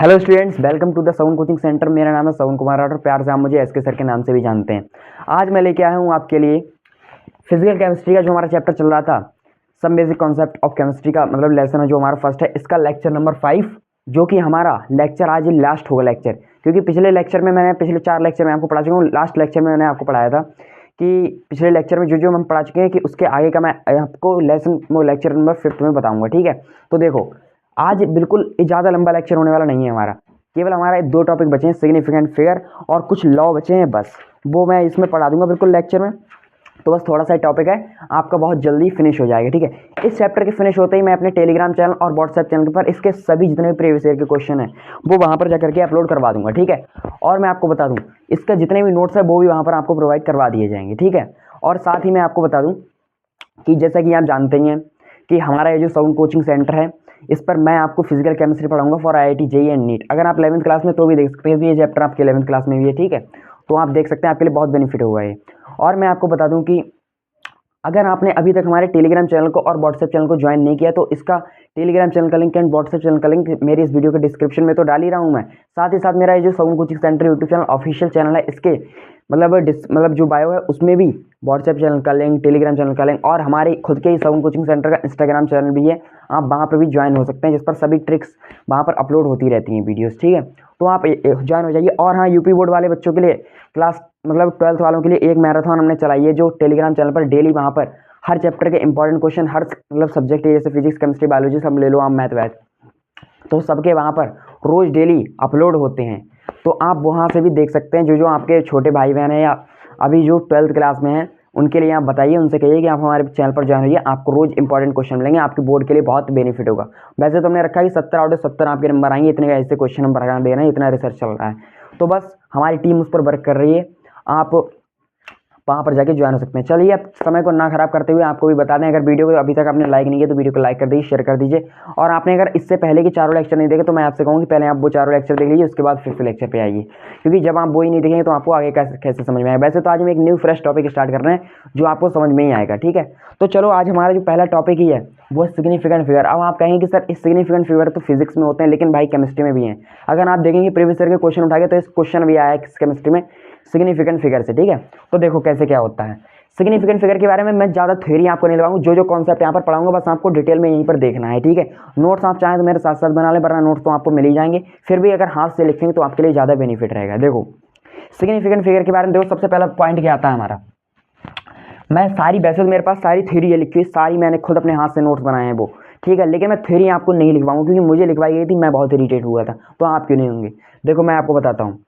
Hello students, welcome to the sound coaching centre. मेरा नाम है साउंड कुमार और प्यार से आप मुझे एसके सर के नाम से भी जानते हैं। आज मैं लेके आया हूँ आपके लिए फिजिकल केमिस्ट्री का जो हमारा चैप्टर चल रहा था, some basic concept of chemistry का मतलब लेसन है जो हमारा फर्स्ट है, इसका लेक्चर नंबर 5, जो कि हमारा लेक्चर आज लास्ट होगा लेक्चर। क्योंकि पिछले 4 लेक्चर में आपको पढ़ा चुका हूँ। लास्ट लेक्चर में मैंने आपको पढ़ाया था कि पिछले लेक्चर में जो हम पढ़ा चुके हैं कि उसके आगे का मैं आपको लेक्चर नंबर 5 में बताऊँगा। ठीक है, तो देखो आज बिल्कुल ज़्यादा लंबा लेक्चर होने वाला नहीं है हमारा। केवल हमारा 2 टॉपिक बचे हैं, सिग्निफिकेंट फिगर और कुछ लॉ बचे हैं, बस वो मैं इसमें पढ़ा दूंगा बिल्कुल लेक्चर में। तो बस थोड़ा सा टॉपिक है, आपका बहुत जल्दी फिनिश हो जाएगा। ठीक है, इस चैप्टर के फिनिश होते ही मैं अपने टेलीग्राम चैनल और व्हाट्सएप चैनल पर इसके सभी जितने भी प्रीवियस ईयर के क्वेश्चन हैं वो वहाँ पर जाकर के अपलोड करवा दूंगा। ठीक है, और मैं आपको बता दूँ इसका जितने भी नोट्स है वो भी वहाँ पर आपको प्रोवाइड करवा दिए जाएंगे। ठीक है, और साथ ही मैं आपको बता दूँ कि जैसा कि आप जानते ही हैं कि हमारा ये जो साउंड कोचिंग सेंटर है, इस पर मैं आपको फिजिकल केमिस्ट्री पढ़ाऊंगा for IIT JEE and NEET. अगर आप 11th क्लास में तो भी देख सकते हैं, ये चैप्टर आपके 11th क्लास में भी है। ठीक है, तो आप देख सकते हैं, आपके लिए बहुत बेनिफिट होगा ये। और मैं आपको बता दूं कि अगर आपने अभी तक हमारे टेलीग्राम चैनल को और व्हाट्सएप चैनल को ज्वाइन नहीं किया तो इसका टेलीग्राम चैनल का लिंक एंड व्हाट्सएप चैनल का लिंक मेरी इस वीडियो के डिस्क्रिप्शन में तो डाल ही रहा हूँ मैं। साथ ही साथ मेरा ये जो sound coaching centre YouTube channel official channel है, इसके मतलब जो बायो है उसमें भी व्हाट्सएप चैनल का लिंक, टेलीग्राम चैनल का लिंक और हमारे खुद के ही साउंड कोचिंग सेंटर का इंस्टाग्राम चैनल भी है। आप वहाँ पर भी ज्वाइन हो सकते हैं, जिस पर सभी ट्रिक्स वहाँ पर अपलोड होती रहती हैं वीडियोस। ठीक है, तो आप ज्वाइन हो जाइए। और हाँ, यूपी बोर्ड वाले बच्चों के लिए क्लास 12th वालों के लिए एक मैराथन हमने चलाई है, जो टेलीग्राम चैनल पर डेली वहाँ पर हर चैप्टर के इंपॉर्टेंट क्वेश्चन, हर सब्जेक्ट के, जैसे फिजिक्स, केमिस्ट्री, बायोलॉजी सब ले लो, आप मैथ वैथ, तो सबके वहाँ पर रोज़ डेली अपलोड होते हैं। तो आप वहाँ से भी देख सकते हैं। जो आपके छोटे भाई बहन हैं या अभी जो 12th क्लास में हैं, उनके लिए आप बताइए, उनसे कहिए कि आप हमारे चैनल पर ज्वाइन होइए। आपको रोज़ इंपॉर्टेंट क्वेश्चन मिलेंगे, आपके बोर्ड के लिए बहुत बेनिफिट होगा। वैसे तो हमने रखा है कि 70 आउट ऑफ 70 आपके नंबर आएंगे, इतने ऐसे क्वेश्चन हम बना दे रहे हैं, इतना रिसर्च चल रहा है। तो बस हमारी टीम उस पर वर्क कर रही है, आप वहाँ पर जाके ज्वाइन हो सकते हैं। चलिए, अब समय को ना खराब करते हुए आपको भी बता दें, अगर वीडियो को अभी तक आपने लाइक नहीं किया तो वीडियो को लाइक कर दीजिए, शेयर कर दीजिए। और आपने अगर इससे पहले के 4 लेक्चर नहीं देखे तो मैं आपसे कहूँ कि पहले आप वो 4 लेक्चर देख लीजिए, उसके बाद 5th लेक्चर पे आइए, क्योंकि जब आप वो ही नहीं देखेंगे तो आपको आगे कैसे समझ में आएगा। वैसे तो आज हम एक न्यू फ्रेश टॉपिक स्टार्ट कर रहे हैं जो आपको समझ में ही आएगा। ठीक है, तो चलो आज हमारा जो पहला टॉपिक ही है वो सिग्निफिकेंट फिगर। अब आप कहेंगे कि सर इस सिग्निफिकेंट फिगर तो फिजिक्स में होते हैं, लेकिन भाई केमिस्ट्री में भी हैं। अगर आप देखेंगे प्रीवियस ईयर के क्वेश्चन उठा के तो इस क्वेश्चन भी आया है केमिस्ट्री में सिग्निफिकेंट फिगर से। ठीक है, तो देखो कैसे क्या होता है सिग्निफिकेंट फिगर के बारे में। मैं ज़्यादा थ्योरी आपको नहीं लगाऊंगा, जो कॉन्सेप्ट यहाँ पर पढ़ाऊंगा बस आपको डिटेल में यहीं पर देखना है। ठीक है, नोट्स आप चाहें तो मेरे साथ साथ बना लें, वरना नोट्स तो आपको मिल ही जाएंगे। फिर भी अगर हाथ से लिखेंगे तो आपके लिए ज़्यादा बेनिफिट रहेगा। देखो सिग्निफिकेंट फिगर के बारे में, देखो सबसे पहला पॉइंट क्या आता है हमारा। मैं सारी, वैसे तो मेरे पास सारी थ्योरी है लिखी हुई, सारी मैंने खुद अपने हाथ से नोट्स बनाए हैं वो। ठीक है, लेकिन मैं थ्योरी आपको नहीं लिखवाऊंगा क्योंकि मुझे लिखवाई गई थी, मैं बहुत इरिटेट हुआ था, तो आप क्यों नहीं होंगे। देखो मैं आपको बताता हूँ,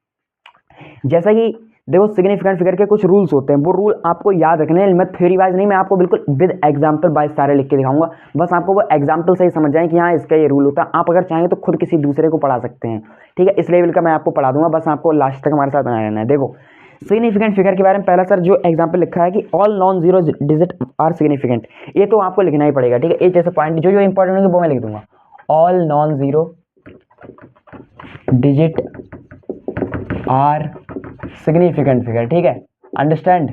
जैसा कि देखो सिग्निफिकेंट फिगर के कुछ रूल्स होते हैं, वो रूल आपको याद रखने हैं। मैं थ्योरी वाइज नहीं, मैं आपको बिल्कुल विद एग्जांपल वाइज सारे लिख के दिखाऊंगा, बस आपको वो एग्जांपल से ही समझ जाए कि हाँ इसका ये रूल होता है। आप अगर चाहें तो खुद किसी दूसरे को पढ़ा सकते हैं। ठीक है, इस लेवल का मैं आपको पढ़ा दूंगा, बस आपको लास्ट तक हमारे साथ बना रहना है। देखो सिग्निफिकेंट फिगर के बारे में पहला सर जो एग्जांपल लिखा है कि all non zero digit are significant, ये तो आपको लिखना ही पड़ेगा। ठीक है, एक जैसे पॉइंट जो इंपॉर्टेंट होंगे वो मैं लिख दूंगा। All non zero digit are significant figure. ठीक है, अंडरस्टैंड।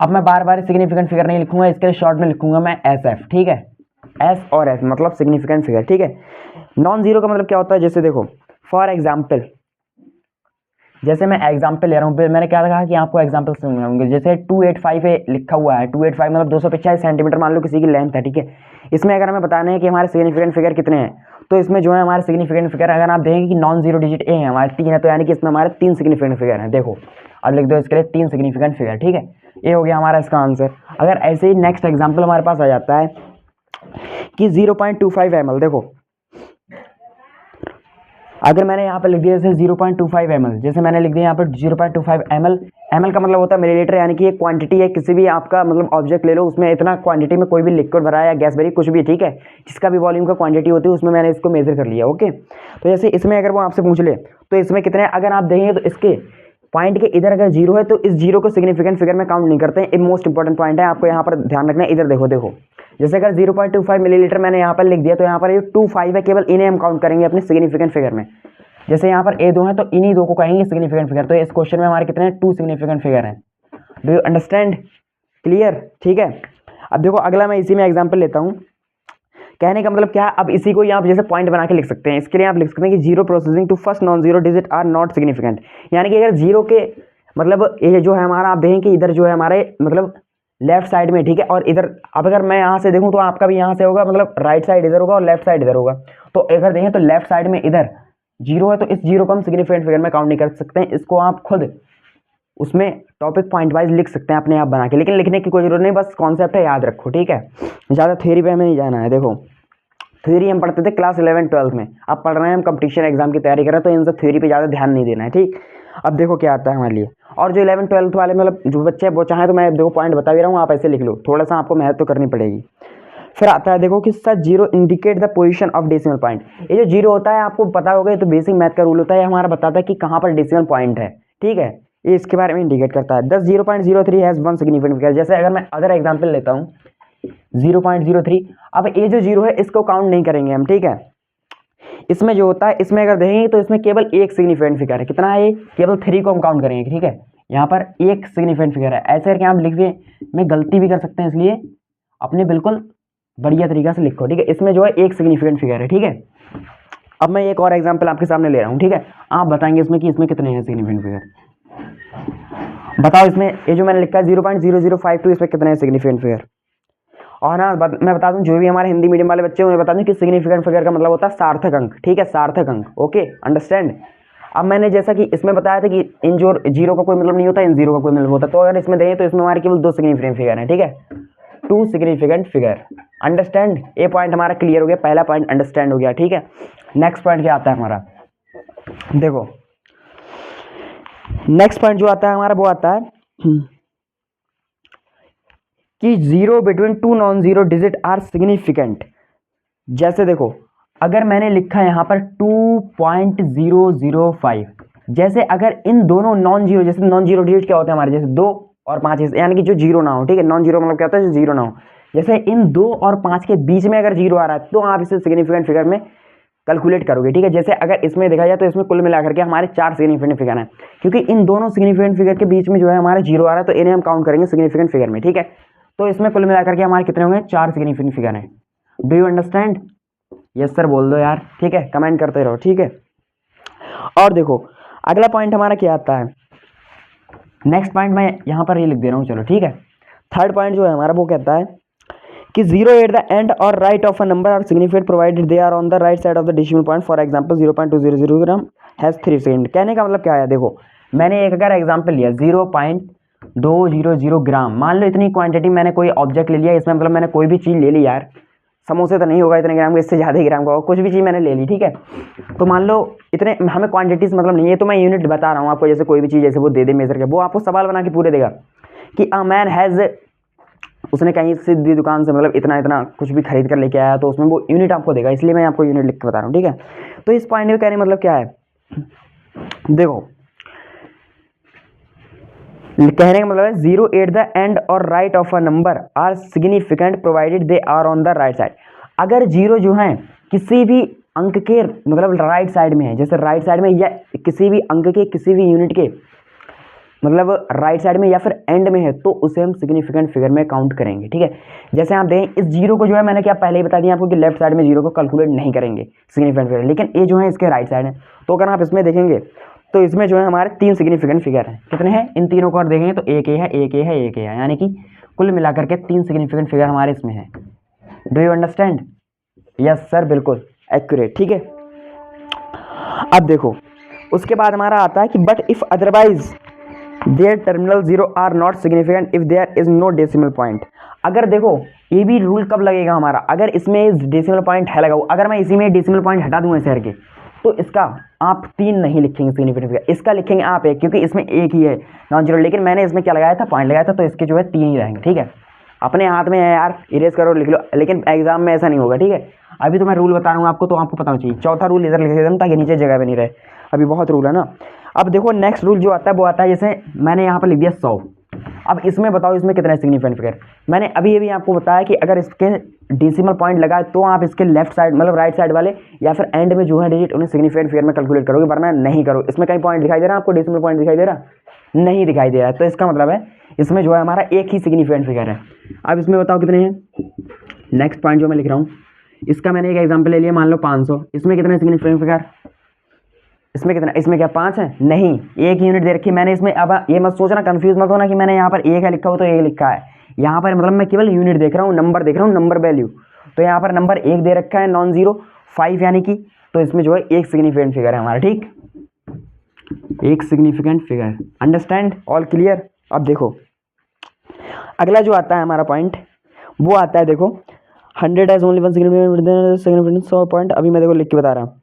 अब मैं बार बार सिग्निफिकेंट फिगर नहीं लिखूंगा, इसके लिए शॉर्ट में लिखूंगा मैं एस एफ। ठीक है, एस और एफ मतलब सिग्निफिकेंट फिगर। ठीक है, नॉन जीरो का मतलब क्या होता है, जैसे देखो फॉर एग्जाम्पल, जैसे मैं एग्जाम्पल ले रहा हूँ, मैंने क्या कहा कि आपको एग्जाम्पल सुनने होंगे। जैसे 285 लिखा हुआ है, 285 मतलब 285 सेंटीमीटर मान लो किसी की लेंथ है। ठीक है, इसमें अगर हमें बताना है कि हमारे सिग्निफिकेंट फिगर कितने हैं, तो इसमें जो है हमारे सिग्निफिकेंट फिगर अगर आप देखेंगे कि नॉन जीरो डिजिट ए है हमारे 3 है, तो यानी कि इसमें हमारे 3 सिग्निफिकेंट फिगर हैं। देखो अब लिख दो इसके लिए 3 सिग्निफिकेंट फिगर। ठीक है, ये हो गया हमारा इसका आंसर। अगर ऐसे ही नेक्स्ट एग्जाम्पल हमारे पास आ जाता है कि 0.25 ml, देखो अगर मैंने यहाँ पर लिख दिया जैसे 0.25 ml, जैसे मैंने लिख दिया यहाँ पर 0.25 ml, ml का मतलब होता है मिलीलीटर, यानी कि एक क्वांटिटी है किसी भी आपका मतलब ऑब्जेक्ट ले लो, उसमें इतना क्वांटिटी में कोई भी लिक्विड भरा है या गैस भरी कुछ भी। ठीक है, जिसका भी वॉल्यूम का क्वांटिटी होती है उसमें मैंने इसको मेजर कर लिया। ओके, तो जैसे इसमें अगर वो आपसे पूछ ले तो इसमें कितने, अगर आप देखेंगे तो इसके पॉइंट के इधर अगर जीरो है तो इस जीरो को सिग्निफिकेंट फिगर में काउंट नहीं करते हैं। ये मोस्ट इंपॉर्टेंट पॉइंट है, आपको यहाँ पर ध्यान रखना है। इधर देखो जैसे अगर 0.25 मिलीलीटर मैंने यहाँ पर लिख दिया तो यहाँ पर ये 25 है, केवल इन्हें हम काउंट करेंगे अपने सिग्निफिकेंट फिगर में। जैसे यहाँ पर A2 है तो इन्हीं 2 को कहेंगे सिग्निफिकेंट फिगर। तो इस क्वेश्चन में हमारे कितने हैं, 2 सिग्निफिकेंट फिगर हैं। Do you understand, clear. ठीक है, अब देखो अगला मैं इसी में एग्जांपल लेता हूँ। कहने का मतलब क्या है, अब इसी को ही आप जैसे पॉइंट बना के लिख सकते हैं। इसके लिए आप लिख सकते हैं कि zero processing to first non zero digit are not significant, यानी कि अगर जीरो के मतलब ये जो है हमारा, आप देखें कि इधर जो है हमारे मतलब लेफ्ट साइड में, ठीक है, और इधर अब अगर मैं यहाँ से देखूँ तो आपका भी यहाँ से होगा, मतलब राइट साइड इधर होगा और लेफ्ट साइड इधर होगा। तो अगर देखें तो लेफ्ट साइड में इधर जीरो है, तो इस जीरो को हम सिग्निफिकेंट फिगर में काउंट नहीं कर सकते हैं। इसको आप खुद उसमें टॉपिक पॉइंट वाइज लिख सकते हैं अपने आप बना के, लेकिन लिखने की कोई जरूरत नहीं, बस कॉन्सेप्ट है, याद रखो, ठीक है। ज़्यादा थ्योरी पे हमें नहीं जाना है। देखो थ्योरी हम पढ़ते थे क्लास 11-12 में, अब पढ़ रहे हैं हम कंपटीशन एग्जाम की तैयारी कर रहे हैं, तो इन सब थ्योरी पे ज़्यादा ध्यान नहीं देना है, ठीक। अब देखो क्या आता है हमारे लिए, और जो 11-12 वाले मतलब जो बच्चे हैं वो चाहे तो मैं देखो पॉइंट बता भी रहा हूँ, आप ऐसे लिख लो, थोड़ा सा आपको मेहनत तो करनी पड़ेगी। फिर आता है देखो कि such zero indicate the position of decimal point. ये जो जीरो होता है आपको पता होगा, ये तो बेसिक मैथ का रूल होता है, हमारा बताता है कि कहाँ पर डेसिमल पॉइंट है, ठीक है, ये इसके बारे में इंडिकेट करता है। 0.03 हैज़ वन सिग्निफिकेंट फिगर। जैसे अगर मैं अदर एग्जाम्पल लेता हूँ 0.03, अब ये जो जीरो है इसको काउंट नहीं करेंगे हम, ठीक है। इसमें जो होता है, इसमें अगर देखेंगे तो इसमें केवल एक सिग्निफिकेंट फिगर है, कितना है ये, केवल 3 को हम काउंट करेंगे, ठीक है। यहाँ पर एक सिग्निफिकेंट फिगर है, ऐसे करके आप लिख दिए, मैं गलती भी कर सकते हैं, इसलिए अपने बिल्कुल बढ़िया तरीका से लिखो, ठीक है। इसमें जो है एक सिग्निफिकेंट फिगर है, ठीक है। अब मैं एक और एग्जांपल आपके सामने ले रहा हूँ, ठीक है, आप बताएंगे इसमें कि इसमें कितने हैं सिग्निफिकेंट फिगर। बताओ इसमें ये जो मैंने लिखा है 0.0052, इसमें कितने हैं सिग्निफिकेंट फिगर। और ना मैं बता दूं, जो भी हमारे हिंदी मीडियम वाले बच्चे हैं उन्हें बता दूं कि सिग्निफिकेंट फिगर का मतलब होता है सार्थक अंक, ठीक है, सार्थक अंक, ओके, अंडरस्टैंड। अब मैंने जैसा कि इसमें बताया था कि इन जो जीरो का कोई मतलब नहीं होता, इन जीरो का कोई मतलब होता, तो अगर इसमें देखें तो इसमें हमारे केवल 2 सिग्निफिकेंट फिगर हैं, ठीक है, 2 सिग्निफिकेंट फिगर, अंडरस्टैंड। ये पॉइंट हमारा क्लियर हो गया, पहला पॉइंट अंडरस्टैंड हो गया, ठीक है। नेक्स्ट पॉइंट क्या आता है हमारा, देखो नेक्स्ट पॉइंट जो आता है हमारा वो आता है कि zero between two non zero digit are significant. जैसे देखो अगर मैंने लिखा है यहाँ पर 2.005, जैसे अगर इन दोनों नॉन जीरो, जैसे नॉन जीरो डिजिट क्या होते हैं हमारे, जैसे 2 और 5, यानी कि जो जीरो ना हो, ठीक है, नॉन जीरो मतलब क्या होता है, जो जीरो ना हो। जैसे इन 2 और 5 के बीच में अगर जीरो आ रहा है तो आप इसे सिग्निफिकेंट फिगर में कैलकुलेट करोगे, ठीक है। जैसे अगर इसमें देखा जाए तो इसमें कुल मिलाकर के हमारे 4 सिग्निफिकेंट फिगर हैं, क्योंकि इन दोनों सिग्निफिकेंट फिगर के बीच में जो है हमारा जीरो आ रहा है, तो इन्हें हम काउंट करेंगे सिग्निफिकेंट फिगर में, ठीक है। तो इसमें कुल मिलाकर के हमारे कितने होंगे, 4 सिग्निफिकेंट फिगर हैं। Do you understand? Yes sir बोल दो यार, ठीक है, कमेंट करते रहो, ठीक है। और देखो अगला पॉइंट हमारा क्या आता है, नेक्स्ट पॉइंट मैं यहाँ पर ये लिख दे रहा हूँ, चलो ठीक है। थर्ड पॉइंट जो है हमारा वो कहता है कि zero at the end or right of a number are significant provided they are on the right side of the decimal point, for example 0.200 gram has 3 second. कहने का मतलब क्या है, देखो मैंने एक अगर एग्जांपल लिया 0.200 ग्राम, मान लो इतनी क्वांटिटी मैंने कोई ऑब्जेक्ट ले लिया, इसमें मतलब मैंने कोई भी चीज़ ले ली यार, समोसे तो नहीं होगा इतने ग्राम का, इससे ज़्यादा ही ग्राम का होगा, कुछ भी चीज़ मैंने ले ली, ठीक है। तो मान लो इतने, हमें क्वांटिटीज मतलब नहीं है, तो मैं यूनिट बता रहा हूँ आपको, जैसे कोई भी चीज़ जैसे वो दे दे मेजर के, वो आपको सवाल बना के पूरे देगा कि अ मैन हैज़, उसने कहीं से भी दुकान से मतलब इतना इतना कुछ भी खरीद कर लेके आया, तो उसमें वो यूनिट आपको देगा, इसलिए मैं आपको यूनिट लिख के बता रहा हूँ, ठीक है। तो इस पॉइंट में कहने मतलब क्या है, देखो कहने का मतलब है zero at the end or right of a number are significant provided they are on the right side. अगर जीरो जो है किसी भी अंक के मतलब राइट साइड में है, जैसे राइट साइड में या किसी भी अंक के किसी भी यूनिट के मतलब राइट साइड में या फिर एंड में है, तो उसे हम सिग्निफिकेंट फिगर में काउंट करेंगे, ठीक है। जैसे आप देखें इस जीरो को जो है मैंने क्या पहले ही बता दिया आपको कि लेफ्ट साइड में जीरो को कैलकुलेट नहीं करेंगे सिग्निफिकेंट फिगर, लेकिन ये जो है इसके राइट साइड है। तो अगर आप इसमें देखेंगे तो इसमें जो है हमारे 3 सिग्निफिकेंट फिगर हैं, कितने हैं, इन तीनों को और देखेंगे तो एक ये है, एक ये है, एक ये है, यानी कि कुल मिलाकर के 3 सिग्निफिकेंट फिगर हमारे इसमें है। Do you understand? Yes sir बिल्कुल एक्यूरेट, ठीक है। अब देखो उसके बाद हमारा आता है कि but if otherwise their terminal zero are not significant if there is no decimal point. अगर देखो ये भी रूल कब लगेगा हमारा, अगर इसमें डेसिमल पॉइंट है लगा, अगर मैं इसी में डेसिमल पॉइंट हटा दूं ऐसे करके, तो इसका आप 3 नहीं लिखेंगे सिग्निफिकेंट फिगर, इसका लिखेंगे आप 1, क्योंकि इसमें एक ही है नॉन जीरो, लेकिन मैंने इसमें क्या लगाया था, पॉइंट लगाया था, तो इसके जो है 3 ही रहेंगे, ठीक है। अपने हाथ में है यार, इरेज करो लिख लो, लेकिन एग्जाम में ऐसा नहीं होगा, ठीक है। अभी तो मैं रूल बता रहा हूँ आपको, तो आपको पता होना चाहिए। चौथा रूल इधर लिख देता हूँ ताकि नीचे जगह पे नहीं रहे, अभी बहुत रूल है ना। अब देखो नेक्स्ट रूल जो आता है वो आता है, जैसे मैंने यहाँ पर लिख दिया 100। अब इसमें बताओ इसमें कितने सिग्निफिकेंट फिगर, मैंने अभी आपको बताया कि अगर इसके डेसिमल पॉइंट लगाए तो आप इसके लेफ्ट साइड मतलब राइट साइड वाले या फिर एंड में जो है डिजिट उन्हें सिग्निफिकेंट फिगर में कैलकुलेट करोगे, वरना नहीं करो। इसमें कहीं पॉइंट दिखाई दे रहा है आपको, डेसिमल पॉइंट दिखाई दे रहा नहीं दिखाई दे रहा है, तो इसका मतलब है इसमें जो है हमारा एक ही सिग्निफिकेंट फिगर है। अब इसमें बताओ कितने हैं। नेक्स्ट पॉइंट जो मैं लिख रहा हूँ इसका मैंने एक एग्जांपल ले लिया, मान लो 500, इसमें कितने सिग्निफिकेंट फिगर, इसमें कितना, इसमें क्या 5 है, नहीं, एक यूनिट दे रखी है मैंने इसमें। अब ये मत सोचना, कंफ्यूज मत होना कि मैंने यहाँ पर एक है लिखा हो तो एक लिखा है, यहाँ पर मतलब मैं केवल यूनिट देख रहा हूँ, नंबर देख रहा हूँ, नंबर वैल्यू। तो यहाँ पर नंबर 1 दे रखा है, नॉन जीरो 5 यानी कि, तो इसमें जो है एक सिग्निफिकेंट फिगर है हमारा, ठीक, एक significant figure. Understand, all clear. अब देखो अगला जो आता है हमारा पॉइंट, वो आता है देखो 100 has only one significant 100 point, अभी मैं देखो लिख के बता रहा हूँ,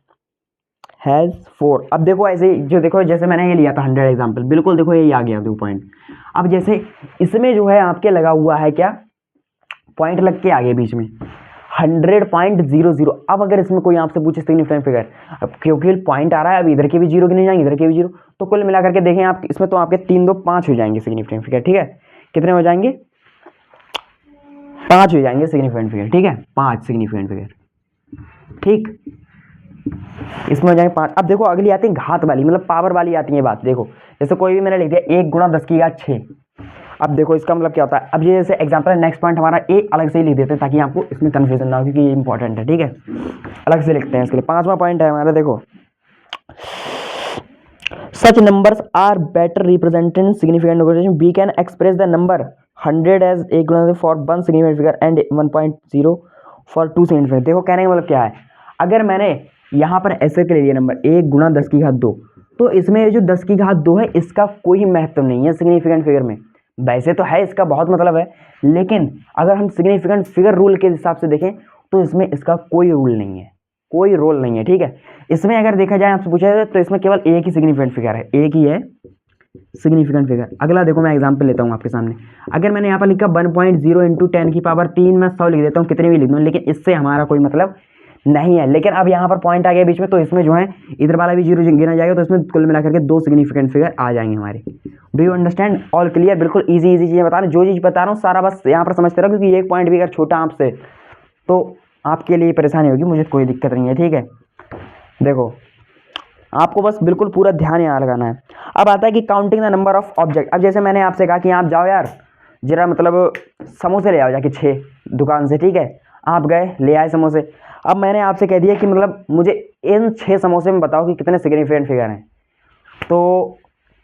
हैज़ 4। अब देखो ऐसे जो देखो, जैसे मैंने ये लिया था 100 एग्जाम्पल, बिल्कुल देखो यही आ गया 2 पॉइंट। अब जैसे इसमें जो है आपके लगा हुआ है क्या, पॉइंट लग के आ गए बीच में 100.00। अब अगर इसमें कोई आपसे पूछे सिग्निफिकेंट फिगर, अब क्योंकि पॉइंट आ रहा है, अब इधर के भी जीरो गिने जाएंगे, इधर के भी जीरो, तो कुल मिला करके देखें आप इसमें तो आपके 3 2 5 हो जाएंगे सिग्निफिकेंट फिगर, ठीक है, कितने हो जाएंगे, 5 हो जाएंगे सिग्निफिकेंट फिगर, ठीक है, 5 सिग्निफिकेंट फिगर, ठीक, इसमें हो जाएंगे 5। अब देखो अगली आती है घात वाली, मतलब पावर वाली आती है बात। देखो जैसे कोई भी मैंने लिख दिया 1 × 10 की घात 6, अब देखो इसका मतलब क्या होता है। अब ये जैसे एग्जांपल, नेक्स्ट पॉइंट हमारा ए अलग से ही लिख देते हैं ताकि आपको इसमें कंफ्यूजन ना हो, क्योंकि ये इंपॉर्टेंट है, ठीक है, अलग से लिखते हैं इसके लिए। 5वां पॉइंट है हमारा, देखो such numbers are better represented in significant notation, we can express the number 100 as 1 × for 1 significant figure and 1.0 for 2 significant. देखो कहने का मतलब क्या है, अगर मैंने यहाँ पर ऐसे के लिए नंबर 1 × 10 की घात 2, तो इसमें जो 10 की घात 2 है इसका कोई महत्व नहीं है सिग्निफिकेंट फिगर में, वैसे तो है, इसका बहुत मतलब है, लेकिन अगर हम सिग्निफिकेंट फिगर रूल के हिसाब से देखें तो इसमें इसका कोई रूल नहीं है, कोई रोल नहीं है, ठीक है। इसमें अगर देखा जाए आपसे पूछा जाए तो इसमें केवल एक ही सिग्निफिकेंट फिगर है, एक ही है सिग्निफिकेंट फिगर। अगला देखो मैं एग्जांपल लेता हूँ आपके सामने, अगर मैंने यहाँ पर लिखा 1.0 × 10⁻3, मैं 100 लिख देता हूँ, कितने भी लिख दूँ, लेकिन इससे हमारा कोई मतलब नहीं है। लेकिन अब यहाँ पर पॉइंट आ गया बीच में, तो इसमें जो है इधर वाला भी जीरो गिना जाएगा, तो इसमें कुल मिलाकर के 2 सिग्निफिकेंट फिगर आ जाएंगे हमारे। Do you understand, all clear. बिल्कुल इजी चीज़ें बता रहा हूँ, जो चीज़ बता रहा हूँ सारा बस यहाँ पर समझते रहो, क्योंकि एक पॉइंट भी अगर छोटा आपसे तो आपके लिए परेशानी होगी, मुझे कोई दिक्कत नहीं है, ठीक है। देखो आपको बस बिल्कुल पूरा ध्यान यहाँ लगाना है। अब आता है कि counting the number of object. अब जैसे मैंने आपसे कहा कि आप जाओ यार जरा मतलब समोसे ले आओ जाके 6 दुकान से, ठीक है, आप गए ले आए समोसे। अब मैंने आपसे कह दिया कि मतलब मुझे इन 6 समोसे में बताओ कि कितने सिग्निफिकेंट फिगर हैं, तो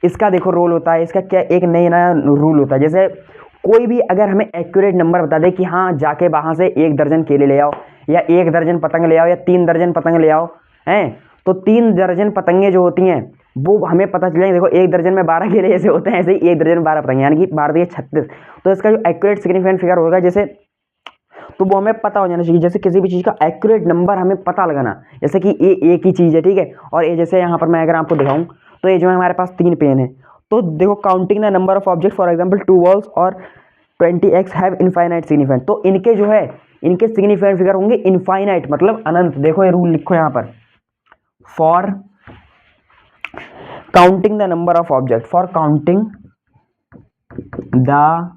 इसका देखो रोल होता है, इसका क्या एक नया रूल होता है। जैसे कोई भी अगर हमें एक्यूरेट नंबर बता दे कि हाँ जाके वहाँ से 1 दर्जन केले ले आओ, या 1 दर्जन पतंग ले आओ, या 3 दर्जन पतंग ले आओ, हैं, तो 3 दर्जन पतंगे जो होती हैं वो हमें पता चलेंगे। देखो 1 दर्जन में 12 केले जैसे होते हैं, ऐसे ही 1 दर्जन में 12 पतंगे, यानी कि 12 36। तो इसका जो एक्यूरेट सिग्निफिकेंट फिगर होगा जैसे, तो वो हमें पता हो जाना चाहिए। जैसे किसी भी चीज़ का एक्यूरेट नंबर हमें पता लगाना, जैसे कि ये एक ही चीज़ है, ठीक है, और ये जैसे यहाँ पर मैं अगर आपको दिखाऊं तो ये जो है हमारे पास 3 पेन है, तो देखो counting the number of object for example 2 balls और 20x हैव इनफाइनाइट सिग्निफिकेंट, तो इनके जो है इनके सिग्निफिकेंट फिगर होंगे इनफाइनाइट, मतलब अनंत। देखो ये रूल लिखो यहाँ पर, for counting the number of object, for counting the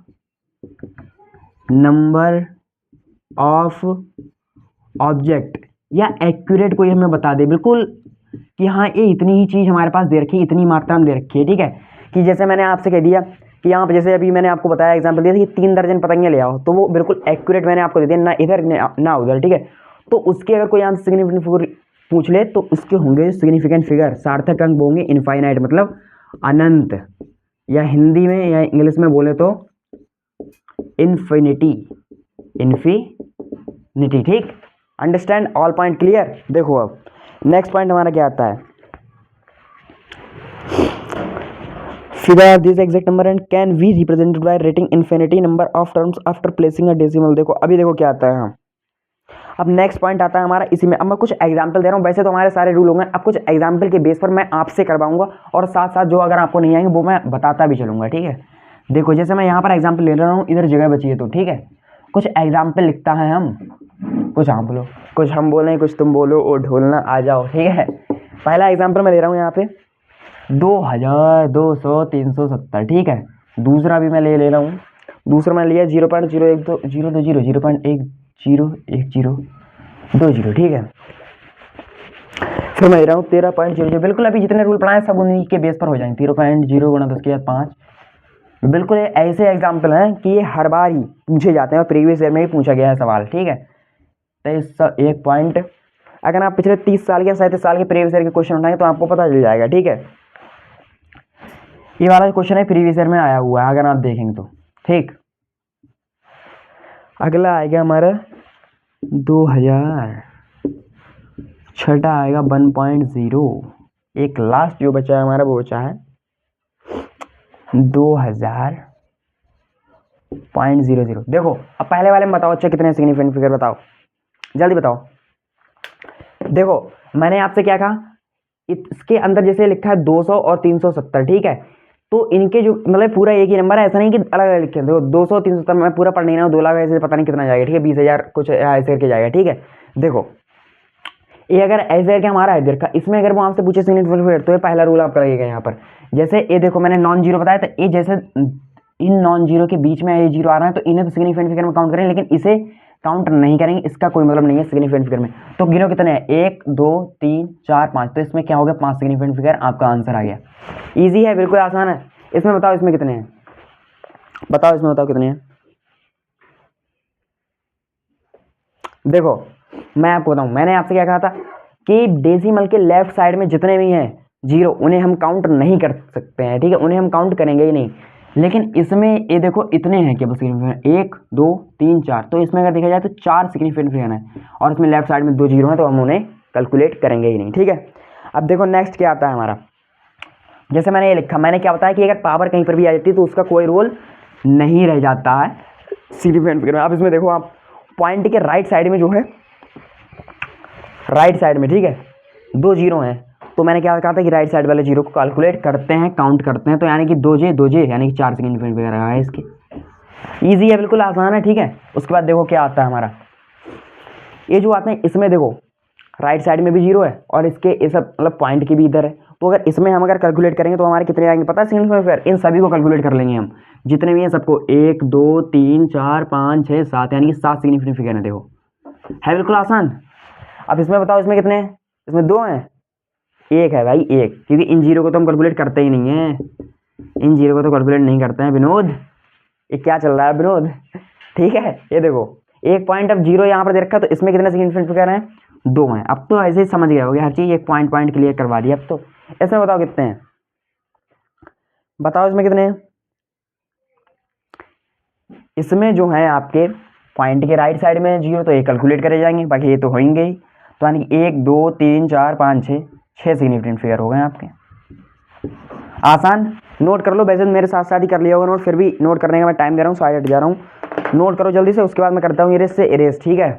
number of object, या एक्यूरेट कोई हमें बता दे बिल्कुल कि हाँ ये इतनी ही चीज़ हमारे पास दे रखी है, इतनी मात्रा में दे रखी है, ठीक है। कि जैसे मैंने आपसे कह दिया कि यहाँ पर जैसे अभी मैंने आपको बताया एग्जांपल दिया था कि 3 दर्जन पतंगे ले आओ, तो वो बिल्कुल एक्यूरेट मैंने आपको दे दिया, ना इधर ना उधर, ठीक है। तो उसके अगर कोई आपसे सिग्निफिकेंट फिगर पूछ ले तो उसके होंगे सिग्निफिकेंट फिगर, सार्थक अंक होंगे इनफाइनाइट, मतलब अनंत, या हिंदी में या इंग्लिश में बोले तो इन्फिनिटी, इन्फिनिटी, ठीक। Understand, all point clear. देखो अब नेक्स्ट पॉइंट हमारा क्या आता है, figure this exact number and can be represented by writing infinity number of terms after placing a decimal. देखो अभी देखो क्या आता है, अब नेक्स्ट पॉइंट आता है हमारा इसी में। अब मैं कुछ एग्जांपल दे रहा हूँ, वैसे तो हमारे सारे रूल होंगे, अब कुछ एग्जांपल के बेस पर मैं आपसे करवाऊंगा, और साथ साथ जो अगर आपको नहीं आएंगे वो मैं बताता भी चलूंगा, ठीक है। देखो जैसे मैं यहाँ पर एग्जांपल ले रहा हूँ, इधर जगह बची है तो ठीक है, कुछ एग्जांपल लिखता है हम, कुछ आप बोलो, कुछ हम बोलें, कुछ तुम बोलो, ओ ढोलना आ जाओ, ठीक है। पहला एग्जाम्पल मैं ले रहा हूँ यहाँ पे 2270, ठीक है। दूसरा भी मैं ले रहा हूँ, दूसरा मैं लिया 0.01210101020, ठीक है। फिर मैं ले रहा हूँ 13.00, बिल्कुल अभी जितने रूल पढ़ाए सब उन्हीं के बेस पर हो जाएंगे। 0.0 × 10 की 5, बिल्कुल ऐसे एग्जाम्पल हैं कि ये हर बार ही पूछे जाते हैं और प्रीवियस ईयर में ही पूछा गया है सवाल, ठीक है। 1 पॉइंट। अगर आप पिछले 30 साल के 37 साल के प्रीवियस ईयर के क्वेश्चन उठाएंगे तो आपको पता चल जाएगा, ठीक है। ये वाला क्वेश्चन है प्रीवियस ईयर में आया हुआ है, अगर आप देखेंगे तो, ठीक। अगला आएगा हमारा 2000, छठा आएगा 1.0। एक लास्ट जो बचा है हमारा वो बचा है 2000.00। देखो अब पहले वाले में बताओ अच्छा कितने सिग्निफिकेंट फिगर, बताओ जल्दी बताओ। देखो मैंने आपसे क्या कहा, इसके अंदर जैसे लिखा है 200 और 370, ठीक है। तो इनके जो मतलब पूरा एक ही नंबर है, ऐसा नहीं कि अलग अलग लिखे। देखो 200 370 मैं पूरा पढ़ नहीं रहा हूँ, 2 लाख ऐसे पता नहीं कितना जाएगा, ठीक है, 20,000 कुछ ऐसे करके जाएगा, ठीक है। देखो ये अगर ऐसे करके हमारा है देखा, इसमें अगर वो आपसे पूछे सिग्निफिकेंट फिगर तो ये पहला रूल आपका लगेगा यहाँ पर। जैसे ये देखो मैंने नॉन जीरो बताया था, ये जैसे इन नॉन जीरो के बीच में ये जीरो आ रहा है तो इन्हें तो सिग्निफिकेंट फिगर में काउंट करें, लेकिन इसे काउंट नहीं करेंगे, इसका कोई मतलब नहीं है सिग्निफिकेंट फिगर में। तो गिनो कितने हैं, 1 2 3 4 5, तो इसमें क्या हो गया 5 सिग्निफिकेंट फिगर, आपका आंसर आ गया। ईजी है, बिल्कुल आसान है। इसमें बताओ इसमें कितने हैं, बताओ इसमें बताओ कितने हैं। देखो मैं आपको बताऊं, मैंने आपसे क्या कहा था कि डेसिमल के लेफ्ट साइड में जितने भी हैं जीरो उन्हें हम काउंट नहीं कर सकते हैं, ठीक है, उन्हें हम काउंट करेंगे ही नहीं। लेकिन इसमें ये देखो इतने हैं केवल सिग्निफिकेंट, 1 2 3 4, तो इसमें अगर देखा जाए तो 4 सिग्निफिकेंट फिगर है और इसमें लेफ्ट साइड में 2 जीरो हैं, तो हम उन्हें कैलकुलेट करेंगे ही नहीं, ठीक है। अब देखो नेक्स्ट क्या आता है हमारा, जैसे मैंने ये लिखा, मैंने क्या बताया कि अगर पावर कहीं पर भी आ जाती है तो उसका कोई रोल नहीं रह जाता है सिग्निफिकेंट फिगर में। आप इसमें देखो, आप पॉइंट के राइट साइड में जो है, राइट साइड में, ठीक है, 2 जीरो हैं, तो मैंने क्या कहा था कि राइट साइड वाले जीरो को कैलकुलेट करते हैं, काउंट करते हैं, तो यानी कि 2J यानी कि 4 सिग्निफिकेंट फिगर है इसके। ईजी है, बिल्कुल आसान है, ठीक है। उसके बाद देखो क्या आता है हमारा, ये जो आते हैं इसमें देखो राइट साइड में भी जीरो है और इसके ये सब मतलब पॉइंट की भी इधर है, तो अगर इसमें हम अगर कैलकुलेट करेंगे तो हमारे कितने आएंगे पता है सिग्निफिकेंट फिगर, इन सभी को कैलकुलेट कर लेंगे हम, जितने भी हैं सबको, 1 2 3 4 5 6 7, यानी कि 7 सिग्निफिकेंट फिगर है। देखो है बिल्कुल आसान। अब इसमें बताओ इसमें कितने हैं, इसमें 2 हैं, 1 है भाई, 1, क्योंकि इन जीरो को तो हम कैलकुलेट करते ही नहीं है, इन जीरो को तो कैलकुलेट नहीं करते हैं विनोद। ये क्या चल रहा है विनोद, ठीक है। ये देखो 1 पॉइंट, अब जीरो यहाँ पर दे रखा, तो इसमें कितने सिग्निफिकेंट फिगर हैं, 2 हैं। अब तो ऐसे ही समझ गए होगे हर चीज़, एक पॉइंट पॉइंट क्लियर करवा दिया। अब तो इसमें बताओ कितने हैं, बताओ इसमें कितने हैं। इसमें जो है आपके पॉइंट के राइट साइड में जीरो, तो ये कैलकुलेट करे जाएंगे, बाकी ये तो होंगे ही। तो यानी कि 1 2 3 4 5 6 सिग्निफिकेंट फिगर हो गए आपके। आसान, नोट कर लो, वैसे मेरे साथ साथ ही कर लिया होगा नोट, फिर भी नोट करने का मैं टाइम दे रहा हूँ, साइड हट जा रहा हूँ, नोट करो जल्दी से। उसके बाद मैं करता हूँ इरेज से इरेज, ठीक है।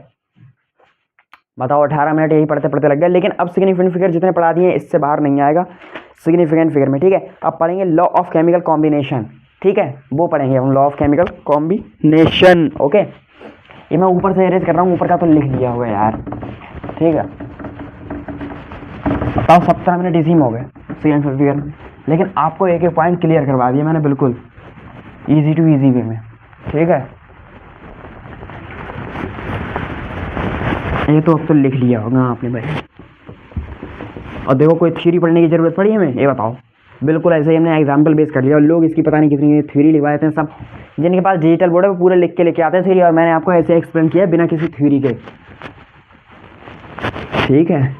बताओ 18 मिनट यही पढ़ते पढ़ते लग गया, लेकिन अब सिग्निफिकेंट फिगर जितने पढ़ा दिए इससे बाहर नहीं आएगा सिग्निफिकेंट फिगर में, ठीक है। अब पढ़ेंगे लॉ ऑफ केमिकल कॉम्बिनेशन, ठीक है, वो पढ़ेंगे हम, law of chemical combination, okay. ये मैं ऊपर से इरेज कर रहा हूँ, ऊपर का तो लिख दिया होगा यार, ठीक है। बताओ 17 मिनट इसी में हो गए सिग्निफिकेंट फिगर में, लेकिन आपको एक एक पॉइंट क्लियर करवा दिया मैंने, बिल्कुल इजी टू इजी वे में, ठीक है। ये तो अब तो लिख लिया होगा आपने भाई। और देखो कोई थ्योरी पढ़ने की जरूरत पड़ी हमें, ये बताओ, बिल्कुल ऐसे ही हमने एग्जाम्पल बेस कर लिया, और लोग इसकी पता नहीं कितनी थ्योरी लिखवा देते हैं सब, जिनके पास डिजिटल बोर्ड है वो पूरे लिख के लेके आते हैं थ्योरी, और मैंने आपको ऐसे एक्सप्लेन किया बिना किसी थ्योरी के, ठीक है।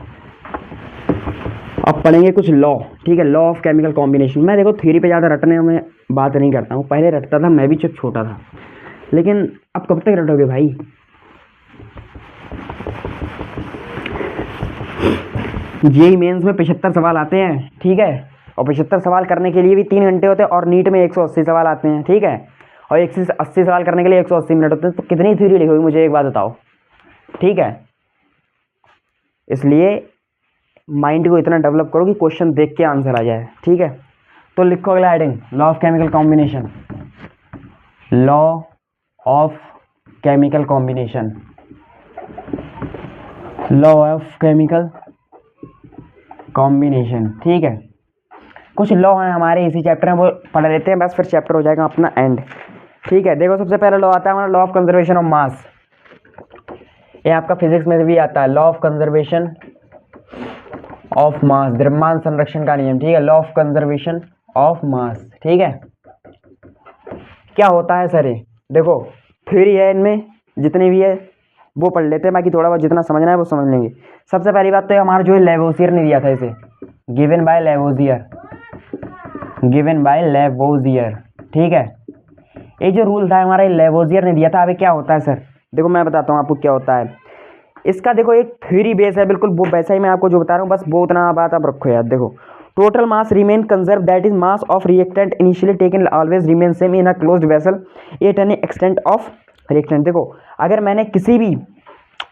अब पढ़ेंगे कुछ लॉ, ठीक है, लॉ ऑफ केमिकल कॉम्बिनेशन। मैं देखो थ्योरी पे ज़्यादा रटने में बात नहीं करता हूँ, पहले रटता था मैं भी जब छोटा था, लेकिन अब कब तक रटोगे भाई। जेईई मेंस में 75 सवाल आते हैं, ठीक है, और 75 सवाल करने के लिए भी 3 घंटे होते हैं, और नीट में 180 सवाल आते हैं, ठीक है, और 180 सवाल करने के लिए 180 मिनट होते हैं, तो कितनी थ्योरी लिखोगे मुझे एक बात बताओ, ठीक है। इसलिए माइंड को इतना डेवलप करो कि क्वेश्चन देख के आंसर आ जाए, ठीक है। तो लिखो अगला heading, law of chemical combination, law of chemical combination, law of chemical combination, ठीक है। कुछ लॉ हैं हमारे इसी चैप्टर में, वो पढ़ लेते हैं बस, फिर चैप्टर हो जाएगा अपना एंड, ठीक है। देखो सबसे पहला लॉ आता है हमारा law of conservation of mass, ये आपका फिजिक्स में भी आता है, law of conservation of mass, द्रव्यमान संरक्षण का नियम, ठीक है, law of conservation of mass, ठीक है। क्या होता है सर ये, देखो थ्योरी है इनमें जितनी भी है, वो पढ़ लेते हैं, बाकी थोड़ा बहुत जितना समझना है वो समझ लेंगे। सबसे पहली बात तो हमारा जो है लेवोसियर ने दिया था इसे, given by Lavoisier, given by Lavoisier, ठीक है। ये जो रूल था हमारा लेवोसियर ने दिया था। अभी क्या होता है सर, देखो मैं बताता हूँ आपको क्या होता है इसका। देखो एक थ्योरी बेस है बिल्कुल, वो वैसा ही मैं आपको जो बता रहा हूँ, बस वो उतना बात आप रखो याद। देखो total mass remain conserve, that is mass of reactant initially taken always remain same in a closed vessel at any extent of reactant. देखो अगर मैंने किसी भी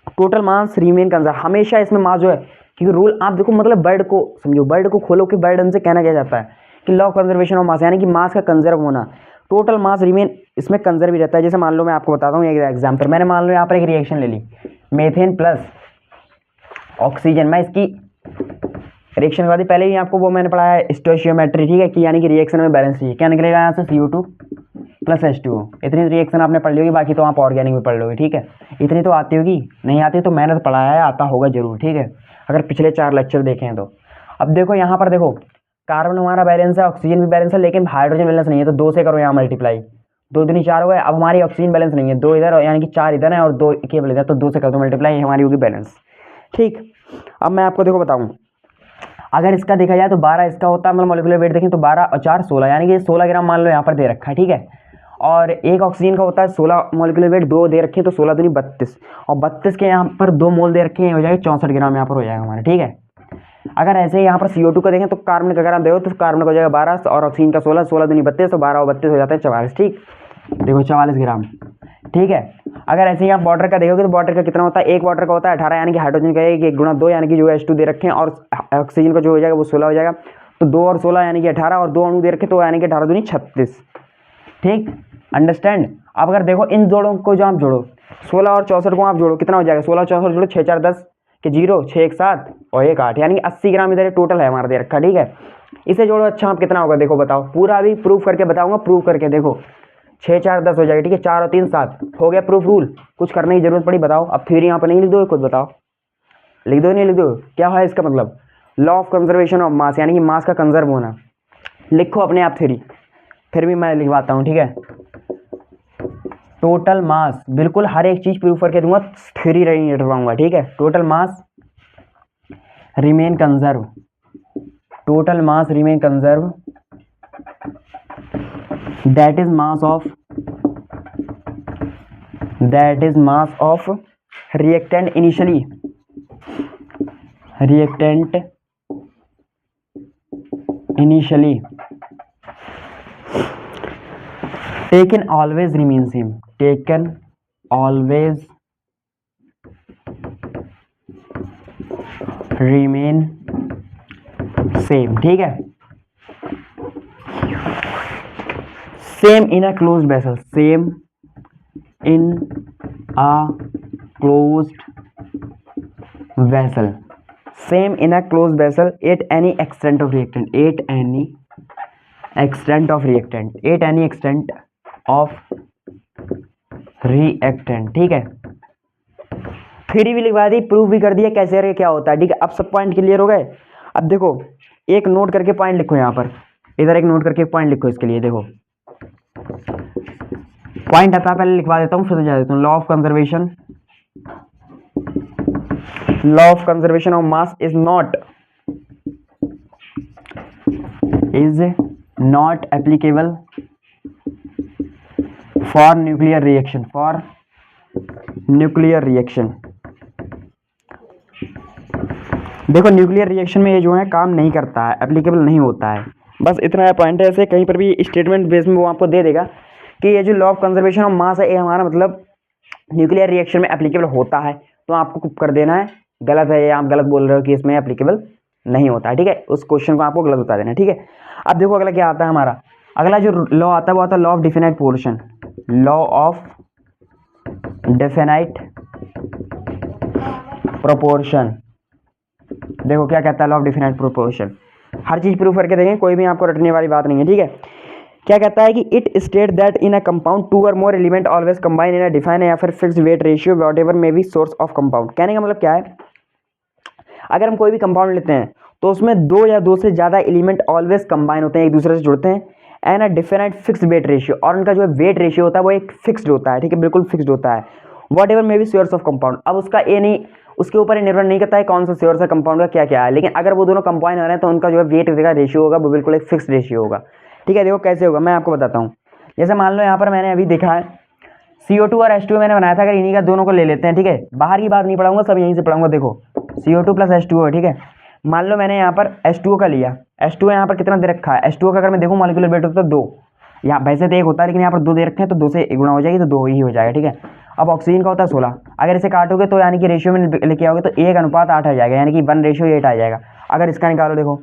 टोटल मास रिमेन कंजर्व, हमेशा इसमें मास जो है, क्योंकि रूल आप देखो मतलब वर्ड को समझो, वर्ड को खोलो कि वर्ड से कहना क्या जाता है कि law of conservation of mass, यानी कि मास का कंजर्व होना। टोटल मास रिमेन इसमें कंजर्व ही रहता है। जैसे मान लो मैं आपको बताता हूँ एक एग्जाम्पल, मैंने मान लो यहाँ पर एक रिएक्शन ले ली, मेथेन प्लस ऑक्सीजन। मैं इसकी रिएक्शन के बाद पहले ही आपको वो मैंने पढ़ाया है स्टोइचियोमेट्री, ठीक है, कि यानी कि रिएक्शन में बैलेंस चाहिए। क्या निकलेगा यहाँ से CO2 प्लस H2O। इतनी रिएक्शन आपने पढ़ ली होगी, बाकी तो आप ऑर्गेनिक में पढ़ लोगे, ठीक है। इतनी तो आती होगी, नहीं आती तो मैंने तो पढ़ाया है, आता होगा जरूर, ठीक है, अगर पिछले 4 लेक्चर देखे हैं तो। अब देखो यहाँ पर देखो कार्बन हमारा बैलेंस है, ऑक्सीजन भी बैलेंस है, लेकिन हाइड्रोजन बैलेंस नहीं है, तो 2 से करो यहाँ मल्टीप्लाई, 2 दूनी 4 हो गए। अब हमारी ऑक्सीजन बैलेंस नहीं है, 2 इधर यानी कि 4 इधर है और 2 केवल इधर, तो 2 से कर दो मल्टीप्लाई, हमारी होगी बैलेंस, ठीक। अब मैं आपको देखो बताऊँ, अगर इसका देखा जाए तो 12 इसका होता है, मतलब मोलिकुलर वेट देखें तो 12 और 4 16, यानी कि 16 ग्राम मान लो यहाँ पर दे रखा है, ठीक है। और एक ऑक्सीजन का होता है 16 मोलिकुलर वेट, 2 दे रखे हैं तो 16 दूनी 32, और 32 के यहाँ पर 2 मोल दे रखे हैं, हो जाएगा 64 ग्राम यहाँ पर हो जाएगा हमारा, ठीक है। अगर ऐसे ही यहाँ पर CO2 का देखें तो कार्बन का अगर आप देखो तो कार्बन का हो जाएगा 12 और ऑक्सीजन का 16, 16 दूनी 32, तो 12 और 32 हो जाता है 44, ठीक। देखो 44 ग्राम, ठीक है। अगर ऐसे ही आप वाटर का देखोगे तो वाटर का कितना होता है, एक वाटर का होता है 18, यानी कि हाइड्रोजन का 1 गुणा 2, यानी कि जो H2 दे रखे हैं, और ऑक्सीजन का जो हो जाएगा वो 16 हो जाएगा, तो 2 और 16 यानी कि 18, और 2 अणु दे रखे तो यानी कि 18 दूनी 36, ठीक, अंडरस्टैंड। अब अगर देखो इन दोनों को जो आप जोड़ो, 16 और 64 को आप जोड़ो, कितना हो जाएगा, 16 64 जोड़ो, 6 4 10 के 0, 6 1 7 और 1 8, यानी कि 80 ग्राम इधर टोटल है हमारा दे रखा, ठीक है। इसे जोड़ो, अच्छा आप कितना होगा देखो बताओ, पूरा अभी प्रूफ करके बताऊंगा, प्रूफ करके देखो, 6 4 10 हो जाएगा, ठीक है, 4 और 3 7 हो गया प्रूफ रूल, कुछ करने की जरूरत पड़ी बताओ। अब थ्योरी यहाँ पर नहीं लिख दो, खुद बताओ, लिख दो नहीं लिख दो, क्या है इसका मतलब, law of conservation of mass, यानी कि मास का कंजर्व होना। लिखो अपने आप थ्योरी, फिर भी मैं लिखवाता हूँ, ठीक है। टोटल मास, बिल्कुल हर एक चीज प्रूफ करके दूंगा, थ्योरी नहीं लिखवाऊंगा, ठीक है। Total mass remain conserve, total mass remain conserve, that is mass of reactant initially taken always remain same, taken always remain same, ठीक है। Same in a closed vessel, same in a closed vessel, same in a closed vessel at any extent of reactant, at any extent of reactant, at any extent of reactant, ठीक है। Theory भी लिखवा दी, proof भी कर दिया कैसे क्या होता है, ठीक है। अब सब पॉइंट क्लियर हो गए। अब देखो एक नोट करके पॉइंट लिखो यहाँ पर, इधर एक नोट करके पॉइंट लिखो इसके लिए, देखो पॉइंट आता पहले लिखवा देता हूँ फिर समझा देता हूँ। Law of conservation of mass is not applicable for nuclear reaction, देखो न्यूक्लियर रिएक्शन में ये जो है काम नहीं करता है, एप्लीकेबल नहीं होता है, बस इतना पॉइंट है। ऐसे कहीं पर भी स्टेटमेंट बेस में वो आपको दे देगा कि ये जो law of conservation of mass है ये हमारा मतलब न्यूक्लियर रिएक्शन में एप्लीकेबल होता है, तो आपको कर देना है गलत है, ये आप गलत बोल रहे हो कि इसमें एप्लीकेबल नहीं होता है, ठीक है। उस क्वेश्चन को आपको गलत बता देना, ठीक है। अब देखो अगला क्या आता है हमारा, अगला जो लॉ आता है वो आता है law of definite portion, law of definite proportion. देखो क्या कहता है लॉ ऑफ डिफिनाइट प्रोपोर्शन, हर चीज प्रूफ करके देखें, कोई भी आपको रटने वाली बात नहीं है, ठीक है। क्या कहता है कि it state that in a compound 2 or more element always combine in a define या फिर fixed weight ratio whatever may be source of compound. कहने का मतलब क्या है, अगर हम कोई भी कंपाउंड लेते हैं तो उसमें 2 या 2 से ज़्यादा एलिमेंट ऑलवेज कंबाइन होते हैं, एक दूसरे से जुड़ते हैं, and a defined fixed weight ratio, और उनका जो वेट रेशियो होता है वो एक फिक्स्ड होता है, ठीक है, बिल्कुल फिक्स्ड होता है। Whatever may be sources of compound. अब उसका ये नहीं, उसके ऊपर ही निर्भर नहीं करता है कौन सा श्योर्स है कंपाउंड का क्या क्या है, लेकिन अगर वो दोनों कंबाइन हो रहे हैं तो उनका जो है वेट का रेशियो होगा वो बिल्कुल एक फिक्स रेशियो होगा। ठीक है, देखो कैसे होगा मैं आपको बताता हूँ। जैसे मान लो यहाँ पर मैंने अभी देखा है CO2 और H2O मैंने बनाया था, अगर इन्हीं का दोनों को ले लेते हैं, ठीक है, बाहर की बात नहीं पढ़ाऊंगा, सब यहीं से पढ़ाऊंगा। देखो CO2 प्लस H2O, ठीक है, मान लो मैंने यहाँ पर H2O का लिया, H2O यहाँ पर कितना दे रखा है, H2O का अगर मैं देखूँ मॉलिक्यूलर वेट होता है 2, यहाँ वैसे तो 1 होता है लेकिन यहाँ पर 2 दे रखे हैं तो 2 से गुणा हो जाएगी तो 2 ही हो जाएगा। ठीक है, अब ऑक्सीजन का होता है 16, अगर इसे काटोगे तो यानी कि रेशियो में लेके आओगे तो 1:8 आ जाएगा, यानी कि 1:8 आ जाएगा। अगर इसका निकालो, देखो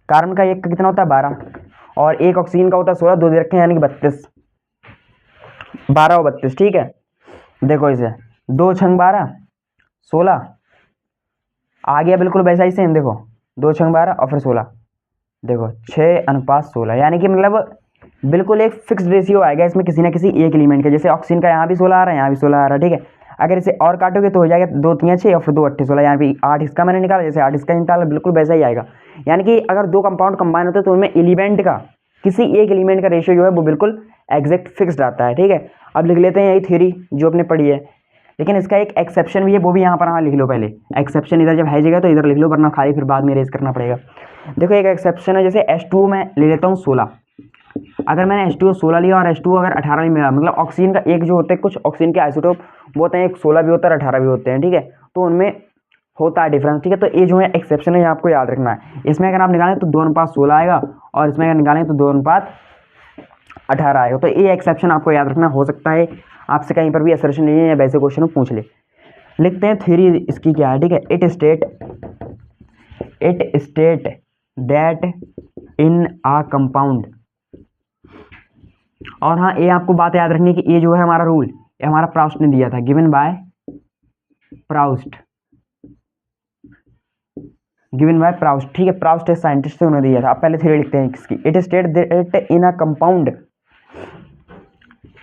कार्बन का 1 का कितना होता है 12 और 1 ऑक्सीजन का होता है 16, 2 दे रखे हैं यानी कि 32, 12 और 32। ठीक है, देखो इसे 2 छंग 12 16 आ गया, बिल्कुल वैसा ही सेम। देखो 2 छंग 12 और फिर 16, देखो 6:16, यानी कि मतलब बिल्कुल एक फिक्स रेशियो आएगा इसमें किसी ना किसी एक एलिमेंट के। जैसे ऑक्सीजन का यहाँ भी 16 आ रहा है, यहाँ भी 16 आ रहा है। ठीक है, अगर इसे और काटोगे तो हो जाएगा 2 3 6 और फिर 2 8 16, यहाँ पे 8 इसका मैंने निकाला, जैसे 8 इसका निकाला, बिल्कुल वैसा ही आएगा। यानी कि अगर 2 कंपाउंड कंबाइन होते हैं तो उनमें एलिमेंट का किसी एक एलिमेंट का रेशियो जो है वो बिल्कुल एग्जैक्ट फिक्स्ड आता है। ठीक है, अब लिख लेते हैं यही थ्योरी जो अपने पढ़ी है, लेकिन इसका एक एक्सेप्शन भी है, वो भी यहाँ पर हाँ लिख लो। पहले एक्सेप्शन इधर जब है जगह तो इधर लिख लो, वरना खाली फिर बाद में रेज करना पड़ेगा। देखो एक एक्सेप्शन है, जैसे H2O में ले लेता हूँ 16, अगर मैंने H2O 16 लिया और H2O अगर 18 में मिला, मतलब ऑक्सीजन का एक जो होते हैं, कुछ ऑक्सीजन के आइसोटोप वो होते हैं, एक 16 भी होता है 18 भी होते हैं। ठीक है, तो उनमें होता है डिफरेंस। ठीक है, तो ये जो है एक्सेप्शन है, ये आपको याद रखना है। इसमें अगर आप निकालें तो 2:16 आएगा और इसमें अगर निकालें तो 2:18 आएगा। तो ये एक्सेप्शन आपको याद रखना। हो सकता है आपसे कहीं पर भी असर्शन नहीं है या वैसे क्वेश्चन पूछ ले। लिखते हैं थ्योरी इसकी क्या है। ठीक है, it state that in a compound, और हाँ ये आपको बात याद रखनी है कि ये जो है हमारा रूल, ये हमारा प्राउस्ट ने दिया था, given by Proust, given by Proust. ठीक है, प्राउस्ट एक साइंटिस्ट से उन्होंने दिया था। अब पहले थ्योरी लिखते हैं इसकी। It state that in a compound,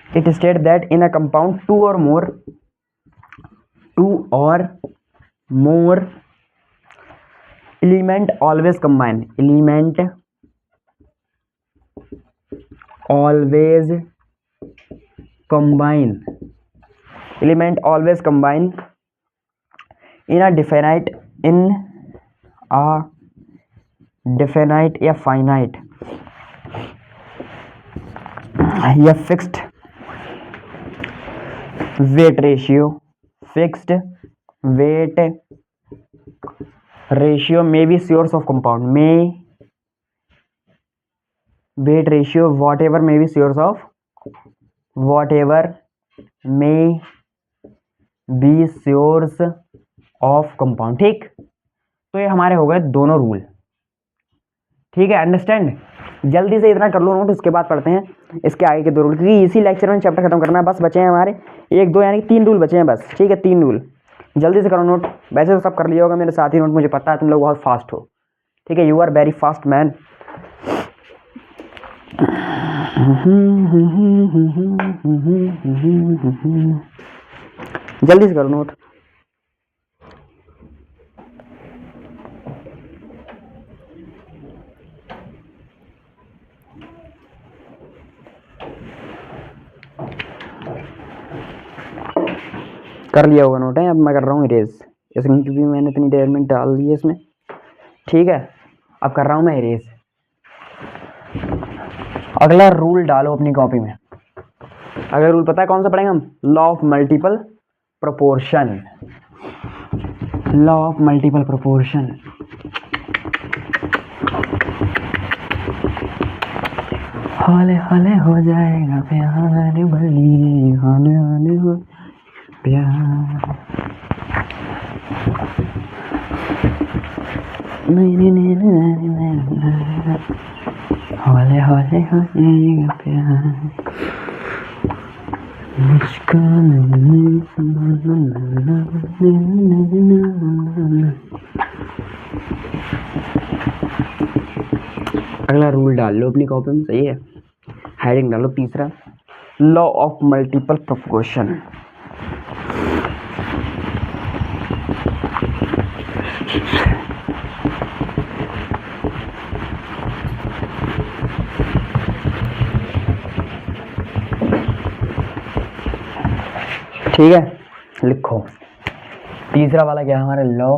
it state that in a compound two or more element always combine, element always combine, element always combine in a definite या finite या fixed weight ratio, fixed weight ratio may be source of compound, may weight ratio whatever may be source of, whatever may be source of compound। ठीक, तो ये हमारे हो गए दोनों rule. ठीक है, अंडरस्टैंड। जल्दी से इतना कर लो नोट, उसके बाद पढ़ते हैं इसके आगे के 2 रूल, क्योंकि इसी लेक्चर में चैप्टर खत्म करना है। बस बचे हैं हमारे 1 2 यानी कि 3 रूल बचे हैं बस। ठीक है, 3 रूल जल्दी से करो नोट। वैसे तो सब कर लिया होगा मेरे साथ ही नोट, मुझे पता है तुम लोग बहुत फास्ट हो। ठीक है, you are very fast man. जल्दी से करो नोट। कर लिया होगा नोट है। अब मैं कर रहा हूँ इरेज, इसमें क्योंकि मैंने इतनी देर में डाल दी है इसमें। ठीक है, अब कर रहा हूँ मैं इरेज। अगला रूल डालो अपनी कॉपी में। अगला रूल पता है कौन सा पढ़ेंगे हम? Law of multiple proportion, law of multiple proportion. हौले हौले हो जाएगा प्यार, भली हौले हौले हो प्यार, हौले हौले हो जाएगा प्यार, अगला रूल डाल लो अपनी कॉपी में। सही है, हेडिंग डालो तीसरा, लॉ ऑफ मल्टीपल प्रोपोर्शन। ठीक है, लिखो। तीसरा वाला क्या है हमारा, law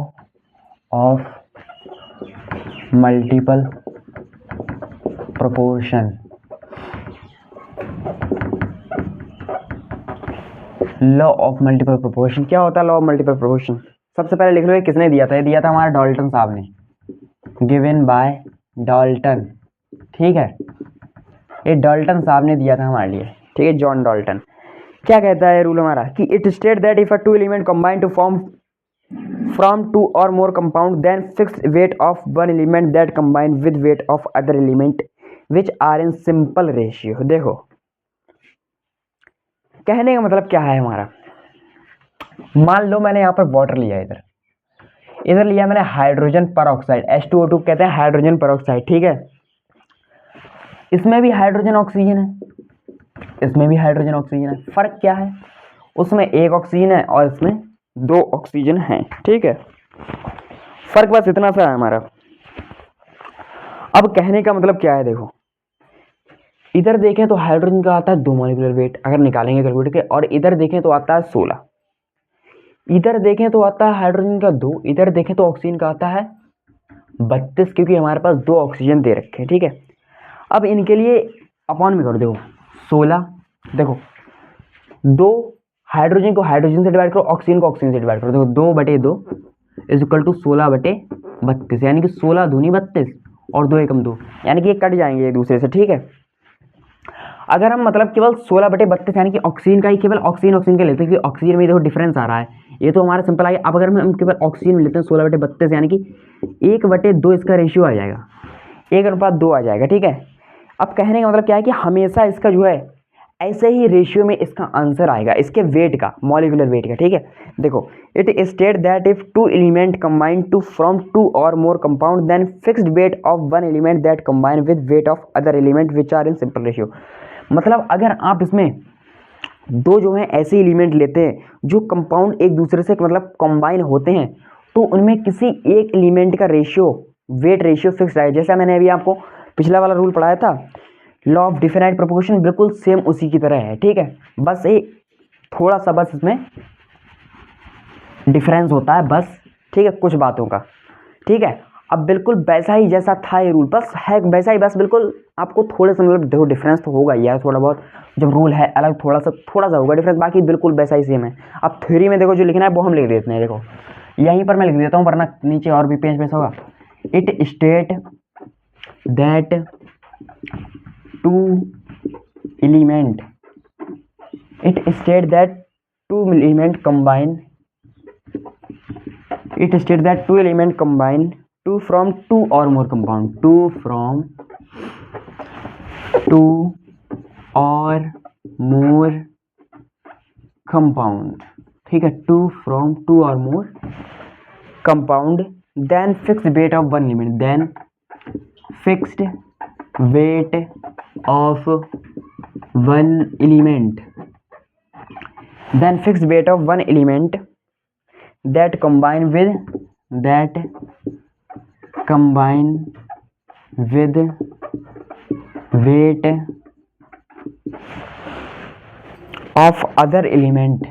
of multiple proportion. Law of multiple proportion क्या होता है? लॉ ऑफ मल्टीपल प्रोपोर्शन सबसे पहले लिख लो, ये किसने दिया था? ये दिया था हमारा डाल्टन साहब ने, गिवन बाय डाल्टन। ठीक है, ये डाल्टन साहब ने दिया था हमारे लिए। ठीक है, जॉन डाल्टन। क्या कहता है रूल हमारा कि it state that if a two element combine to form from two or more compound then fixed weight of one element that combine with weight of other element which are in simple ratio. देखो कहने का मतलब क्या है हमारा, मान लो मैंने यहाँ पर वाटर लिया, इधर लिया मैंने हाइड्रोजन परऑक्साइड, H2O2 कहते हैं हाइड्रोजन परऑक्साइड। ठीक है, इसमें भी हाइड्रोजन ऑक्सीजन है, इसमें भी हाइड्रोजन ऑक्सीजन है। फर्क क्या है, उसमें एक ऑक्सीजन है और इसमें दो ऑक्सीजन है। ठीक है, फर्क बस इतना सा है हमारा। अब कहने का मतलब क्या है, देखो इधर देखें तो हाइड्रोजन का आता है 2 मॉलिक्यूलर वेट अगर निकालेंगे कैलकुलेट के, और इधर देखें तो आता है 16, इधर देखें तो आता है हाइड्रोजन का 2, इधर देखें तो ऑक्सीजन का आता है 32, क्योंकि हमारे पास 2 ऑक्सीजन दे रखे हैं। ठीक है, अब इनके लिए अपॉन में कर दो 16, देखो 2 हाइड्रोजन को हाइड्रोजन से डिवाइड करो, ऑक्सीजन को ऑक्सीजन से डिवाइड करो, देखो 2/2 इज इक्वल टू 16/32, यानी कि 16 दूनी 32 और 2 एकम 2, यानी कि ये कट जाएंगे एक दूसरे से। ठीक है, अगर हम मतलब केवल 16/32 यानी कि ऑक्सीजन का ही केवल ऑक्सीजन के लेते हैं, क्योंकि ऑक्सीजन में देखो डिफरेंस आ रहा है, ये तो हमारा सिंपल आ गया। अब अगर हम केवल ऑक्सीजन में लेते हैं 16/32 यानी कि 1/2 इसका रेशियो आ जाएगा, 1:2 आ जाएगा। ठीक है, अब कहने का मतलब क्या है कि हमेशा इसका जो है ऐसे ही रेशियो में इसका आंसर आएगा, इसके वेट का, मॉलिक्यूलर वेट का। ठीक है, देखो it state that if two element combine to from 2 or more compound then fixed weight of one element that combine with weight of other element which are in simple ratio. मतलब अगर आप इसमें दो जो है ऐसे एलिमेंट लेते हैं जो कंपाउंड एक दूसरे से मतलब कंबाइन होते हैं, तो उनमें किसी एक एलिमेंट का रेशियो, वेट रेशियो फिक्स है। जैसा मैंने अभी आपको पिछला वाला रूल पढ़ाया था, लॉ ऑफ डिफिनाइट प्रोपोर्शन, बिल्कुल सेम उसी की तरह है। ठीक है, बस ये थोड़ा सा बस इसमें डिफरेंस होता है बस। ठीक है, कुछ बातों का। ठीक है, अब बिल्कुल वैसा ही जैसा था ये रूल, बस है वैसा ही, बस बिल्कुल आपको थोड़े से मतलब देखो डिफरेंस तो होगा यार थोड़ा बहुत, जब रूल है अलग थोड़ा सा होगा डिफरेंस, बाकी बिल्कुल वैसा ही सेम है। अब थ्योरी में देखो जो लिखना है वो हम लिख देते हैं, देखो यहीं पर मैं लिख देता हूँ वरना नीचे और भी पेज पेज होगा। It state that two element combine two from two or more compound, ठीक है, 2 from 2 or more compound then fixed weight of one element, then fixed weight of one element that combine with weight of other element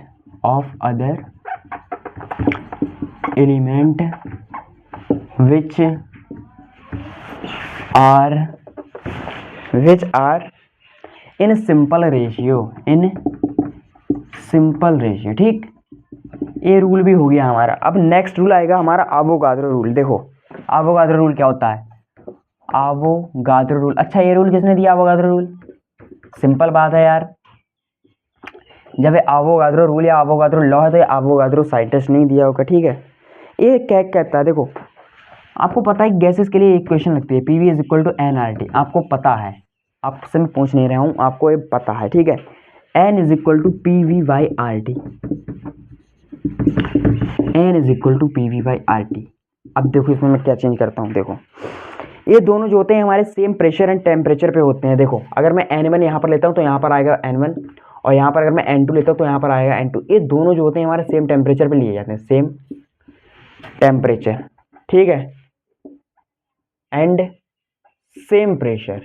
which are in simple ratio। ठीक, ये rule भी हो गया हमारा। अब next rule आएगा हमारा Avogadro rule. देखो अवोगाद्रो रूल क्या होता है, अवोगाद्रो रूल, अच्छा ये रूल किसने दिया अवोगाद्रो रूल? सिंपल बात है यार, जब ये अवोगाद्रो रूल या अवोगाद्रो लॉ है तो ये अवोगाद्रो साइंटिस्ट नहीं दिया होगा। ठीक है, ये क्या कहता है, देखो आपको पता है गैसेस के लिए एक क्वेश्चन लगती है, PV is equal to NRT, आपको पता है, आपसे मैं पूछ नहीं रहा हूँ, आपको ये पता है। ठीक है, N is equal to PV/RT, अब देखो इसमें मैं क्या चेंज करता हूँ, देखो ये दोनों जो होते हैं हमारे सेम प्रेशर एंड टेम्परेचर पे होते हैं। देखो अगर मैं N1 यहाँ पर लेता हूँ तो यहाँ पर आएगा N1, और यहाँ पर अगर मैं N2 लेता हूँ तो यहाँ पर आएगा N2। ये दोनों जो होते हैं हमारे सेम टेम्परेचर पे लिए जाते हैं, सेम टेम्परेचर। ठीक है, एंड सेम प्रेशर।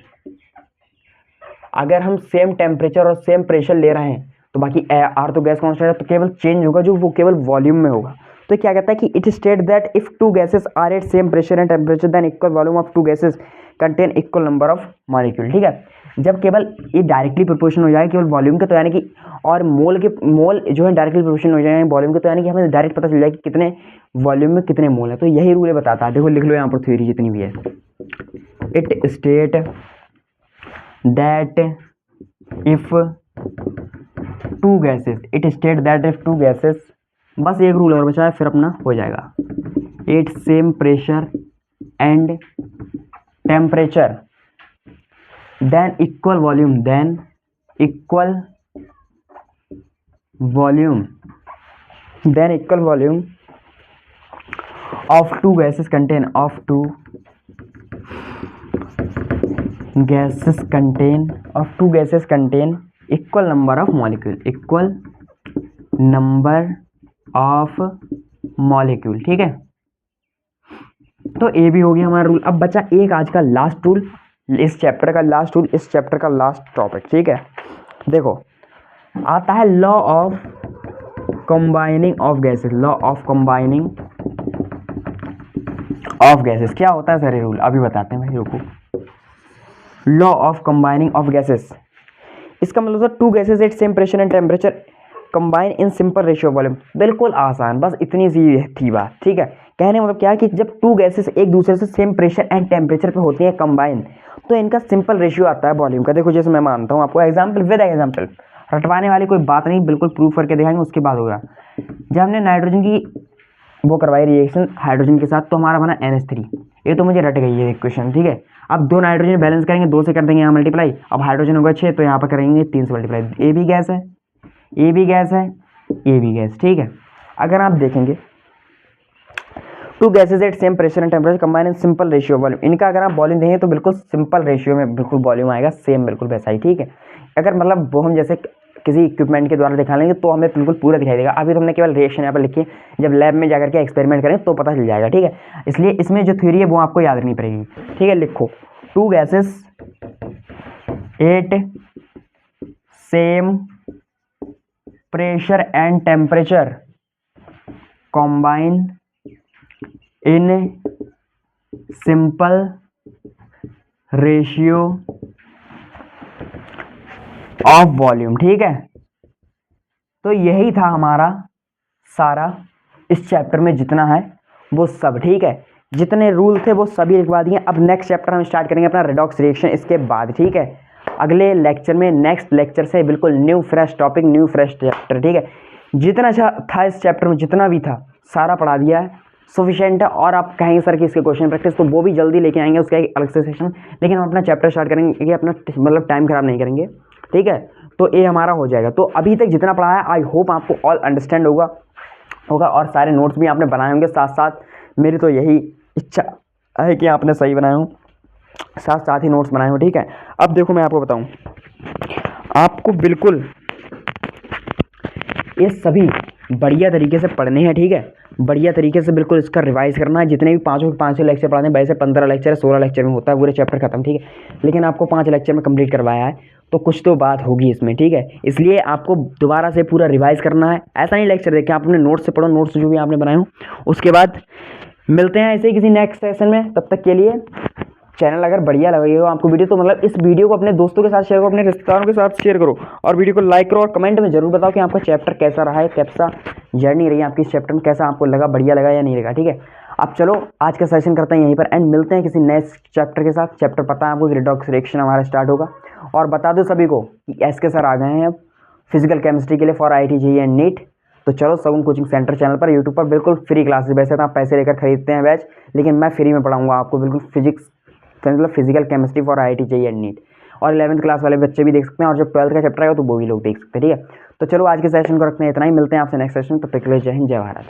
अगर हम सेम टेम्परेचर और सेम प्रेशर ले रहे हैं तो बाकी आर तो गैस कांस्टेंट है, तो केवल चेंज होगा जो वो केवल वॉल्यूम में होगा। तो क्या कहता है कि it state that if two gases are at same pressure and temperature then equal volume of two gases contain equal number of molecule. ठीक है, जब केवल ये डायरेक्टली प्रोपोर्शन हो जाए केवल वॉल्यूम के, तो यानी कि और मोल जो है डायरेक्टली प्रोपोर्शन हो जाए वॉल्यूम के, तो यानी कि हमें डायरेक्ट पता चल जाए कि कितने वॉल्यूम में कितने मोल है। तो यही रूल बताता है, देखो लिख लो यहाँ पर थ्योरी जितनी भी है। It state that if two gases, it state that if two gases, बस एक रूल और बचा है फिर अपना हो जाएगा। At same pressure and temperature then equal volume of two gases contain equal number of molecule। ठीक है, तो ये भी हो गया हमारा रूल। अब बचा एक आज का लास्ट रूल, इस चैप्टर का लास्ट रूल, इस चैप्टर का लास्ट टॉपिक। ठीक है, देखो आता है law of combining of gases. Law of combining of gases क्या होता है सर ये रूल? अभी बताते हैं भाई, रुको। Law of combining of gases, इसका मतलब है two gases at same pressure and temperature combine in simple ratio volume. बिल्कुल आसान, बस इतनी सी थी बात। ठीक है, कहने मतलब क्या है कि जब टू गैसेस एक दूसरे से सेम प्रेशर एंड टेम्परेचर पे होती हैं कंबाइन, तो इनका सिंपल रेशियो आता है वॉल्यूम का। देखो जैसे मैं मानता हूँ आपको एग्जांपल विद एग्जांपल, रटवाने वाली कोई बात नहीं, बिल्कुल प्रूफ करके दिखाएंगे उसके बाद होगा। जब हमने नाइट्रोजन की वो करवाई रिएक्शन हाइड्रोजन के साथ, तो हमारा बना NH3। ये तो मुझे रट गई है इक्वेशन। ठीक है, अब दो नाइट्रोजन बैलेंस करेंगे, 2 से कर देंगे यहाँ मल्टीप्लाई। अब हाइड्रोजन होगा 6, तो यहाँ पर करेंगे 3 से मल्टीप्लाई। ये भी गैस है, ये भी गैस है, ये भी गैस। ठीक है, अगर आप देखेंगे to gases eight same pressure and temperature combine in simple ratio volume, इनका अगर आप वॉल्यूम देंगे तो बिल्कुल सिंपल रेशियो में बिल्कुल वॉल्यूम आएगा, सेम बिल्कुल वैसा ही। ठीक है, अगर मतलब वो हम जैसे किसी इक्विपमेंट के द्वारा दिखा लेंगे तो हमें बिल्कुल पूरा दिखाई देगा। अभी तो हमने केवल रिएक्शन यहाँ पर लिखी है, जब लैब में जाकर के एक्सपेरिमेंट करें तो पता चल जाएगा। ठीक है, इसलिए इसमें जो थ्योरी है वो आपको याद रखनी पड़ेगी। ठीक है, लिखो two gases at same pressure and temperature combine in simple ratio of volume. ठीक है, तो यही था हमारा सारा इस चैप्टर में जितना है वो सब। ठीक है, जितने रूल थे वो सभी लिखवा दिए। अब नेक्स्ट चैप्टर हम स्टार्ट करेंगे अपना रेडॉक्स रिएक्शन इसके बाद। ठीक है, अगले लेक्चर में, नेक्स्ट लेक्चर से बिल्कुल new fresh topic, new fresh chapter. ठीक है, जितना अच्छा था इस चैप्टर में, जितना भी था सारा पढ़ा दिया है, सफिशिएंट है। और आप कहेंगे सर कि इसके क्वेश्चन प्रैक्टिस, तो वो भी जल्दी लेके आएंगे, उसका एक अलग से सेशन। लेकिन हम अपना चैप्टर स्टार्ट करेंगे, अपना मतलब टाइम खराब नहीं करेंगे। ठीक है, तो ये हमारा हो जाएगा। तो अभी तक जितना पढ़ा है आई होप आपको ऑल अंडरस्टैंड होगा और सारे नोट्स भी आपने बनाए होंगे। साथ साथ मेरी तो यही इच्छा है कि आपने सही बनाए हो, साथ साथ ही नोट्स बनाए हो। ठीक है, अब देखो मैं आपको बताऊं, आपको बिल्कुल ये सभी बढ़िया तरीके से पढ़ने हैं। ठीक है, बढ़िया तरीके से बिल्कुल इसका रिवाइज करना है। जितने भी पाँचों लेक्चर पढ़ाते हैं, वैसे 15 लेक्चर है, 16 लेक्चर में होता है पूरे चैप्टर खत्म। ठीक है, लेकिन आपको 5 लेक्चर में कंप्लीट करवाया है, तो कुछ तो बात होगी इसमें। ठीक है, इसलिए आपको दोबारा से पूरा रिवाइज करना है। ऐसा नहीं लेक्चर देखें, आप अपने नोट्स से पढ़ो, नोट्स जो भी आपने बनाए हो। उसके बाद मिलते हैं ऐसे ही किसी नेक्स्ट सेशन में। तब तक के लिए चैनल अगर बढ़िया लगी हो आपको वीडियो, तो मतलब इस वीडियो को अपने दोस्तों के साथ शेयर करो, अपने रिश्तेदारों के साथ शेयर करो, और वीडियो को लाइक करो। और कमेंट में जरूर बताओ कि आपका चैप्टर कैसा रहा है, कैसा जर्नी रही है आपकी इस चैप्टर में, कैसा आपको लगा, बढ़िया लगा या नहीं लगा। ठीक है, अब चलो आज का सेशन करते हैं यहीं पर एंड, मिलते हैं किसी नेक्स्ट चैप्टर के साथ। चैप्टर पता है आपको, रेडॉक्स रिएक्शन हमारा स्टार्ट होगा। और बता दो सभी को कि एसके सर आ गए हैं अब फिजिकल केमिस्ट्री के लिए for IIT JEE and NEET. तो चलो सगुन कोचिंग सेंटर चैनल पर यूट्यूब पर बिल्कुल फ्री क्लासेस, वैसे तो आप पैसे लेकर खरीदते हैं बैच, लेकिन मैं फ्री में पढ़ाऊंगा आपको बिल्कुल मतलब physical chemistry for IIT JEE and NEET. और 11th क्लास वाले बच्चे भी देख सकते हैं, और जब 12th का चैप्टर आएगा तो वो भी लोग देख सकते हैं। ठीक है, तो चलो आज के सेशन को रखते हैं इतना ही, मिलते हैं आपसे नेक्स्ट सेशन। तब तक के लिए जय हिंद, जय भारत।